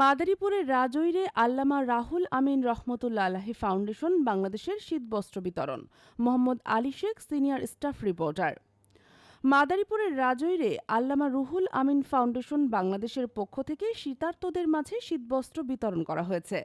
মাদারীপুরের রাজৈরে আল্লামা রাহুল আমিন রহমতুল্লাহ আলাহি ফাউন্ডেশন বাংলাদেশের শীতবস্ত্র বিতরণ। Mohammad Ali Sheikh, senior staff reporter. মাদারীপুরের রাজৈরে আল্লামা রুহুল আমিন ফাউন্ডেশন বাংলাদেশের পক্ষ থেকে শীতার্তদের মাঝে শীতবস্ত্র বিতরণ করা হয়েছে।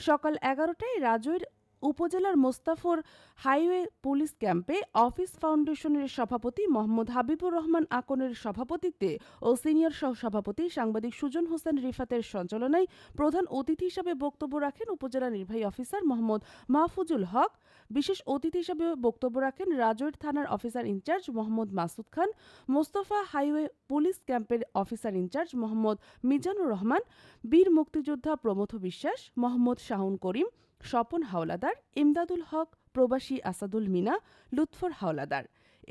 সকাল 11টায় রাজৈর উপজেলার মোস্তাফর হাইওয়ে পুলিশ ক্যাম্পে অফিস ফাউন্ডেশনের সভাপতি মোহাম্মদ হাবিবুর রহমান আকনের সভাপতিত্বে ও সিনিয়র সহসভাপতি সাংবাদিক সুজন হোসেন রিফাতের সঞ্চালনায় প্রধান অতিথি হিসেবে বক্তব্য রাখেন উপজেলা নির্বাহী অফিসার মোহাম্মদ মাহফুজুল হক। বিশেষ অতিথি হিসেবে বক্তব্য রাখেন রাজৈর থানার অফিসার ইনচার্জ মোহাম্মদ মাসুদ খান, মোস্তফা হাইওয়ে পুলিশ ক্যাম্পের অফিসার ইনচার্জ মোহাম্মদ মিজানুর রহমান, বীর মুক্তিযোদ্ধা প্রমথ বিশ্বাস, মোহাম্মদ শাহুন করিম, স্বপন হাওলাদার, ইমদাদুল হক, প্রবাসী আসাদুল মিনা, লুৎফর হাওলাদার।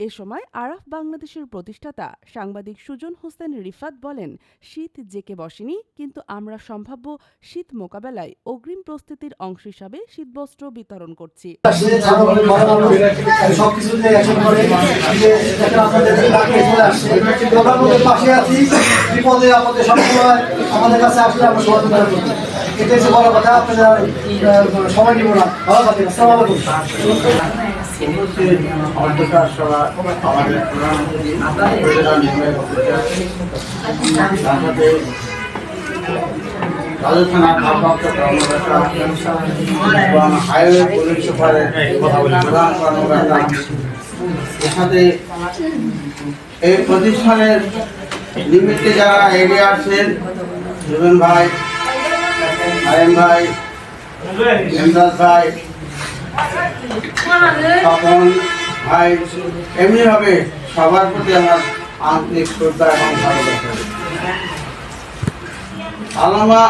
এ সময় আরাফ বাংলাদেশের প্রতিষ্ঠাতা সাংবাদিক সুজন হোসেন রিফাত বলেন, শীত জেকে বসেনি, কিন্তু আমরা সম্ভাব্য শীত মোকাবেলায় অগ্রিম প্রস্তুতির অংশ হিসাবে শীতবস্ত্র বিতরণ করছি। এটাই বড় কথা। আপনারা সময় দিব না, ভালো থাকেন। আসসালামু এই প্রতিষ্ঠানের নিমিত্তে যারা এগিয়ে আসছেন, জুবেন ভাই, আরেম ভাই, ইমদাদ ভাই, তপন ভাই, এমনি ভাবে সবার প্রতি আমার আন্তরিক শ্রদ্ধা এবং ভালোবাসা। আল্লামা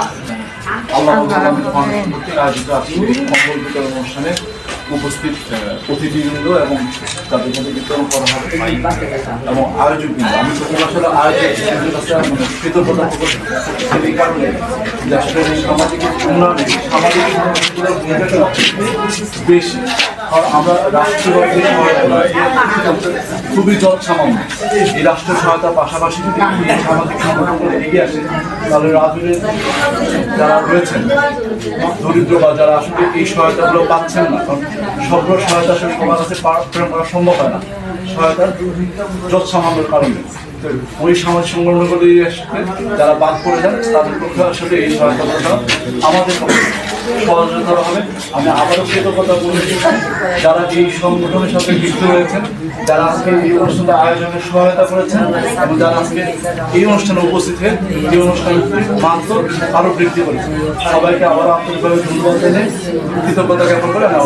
আয়োজিত কম্বল বিতরণ অনুষ্ঠানে উপস্থিত অতিথিবৃন্দ এবং তাদের মধ্যে বিতরণ করা হবে এবং আয়োজকবৃন্দ, আমি প্রথম আসলে আয়োজকদের কাছে কৃতজ্ঞতা প্রকাশ করি। এই কারণে যে আসলে সামাজিক উন্নয়নে সামাজিক ভূমিকাটা বেশি, কারণ আমরা রাষ্ট্রীয় খুবই যৎসামান্য। এই রাষ্ট্রীয় সহায়তার পাশাপাশি যদি সামাজিক সংগঠনগুলো এগিয়ে আসে, তাহলে রাজনীতির যারা রয়েছেন দরিদ্র বা যারা আসলে এই সহায়তাগুলো পাচ্ছেন না, কারণ সব সহায়তা আসলে সবার কাছে প্রেরণ করা সম্ভব হয় না সহায়তার যৎসামান্যের কারণে। ওই সামাজিক সংগঠনগুলি যারা বাদ পড়ে যান তাদের পক্ষে আসলে এই সহায়তাগুলো আমাদের পক্ষে সহযোগিতা হবে। আমি আবারও কৃতজ্ঞতা বলেছি যারা এই সংগঠনের সাথে যুক্ত রয়েছেন, যারা আজকে এই অনুষ্ঠানটা আয়োজনে সহায়তা করেছেন এবং যারা আজকে এই অনুষ্ঠানে উপস্থিত হয়ে এই অনুষ্ঠানের মাত্র আরো বৃদ্ধি করেছেন। সবাইকে আবারও আন্তরিকভাবে ধন্যবাদ জানিয়ে কৃতজ্ঞতা জ্ঞাপন করে আমি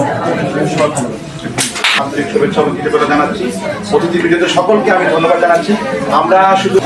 আন্তরিক শুভেচ্ছা এবং কৃতজ্ঞতা জানাচ্ছি। অতিথিবৃন্দদের সকলকে আমি ধন্যবাদ জানাচ্ছি। আমরা শুধু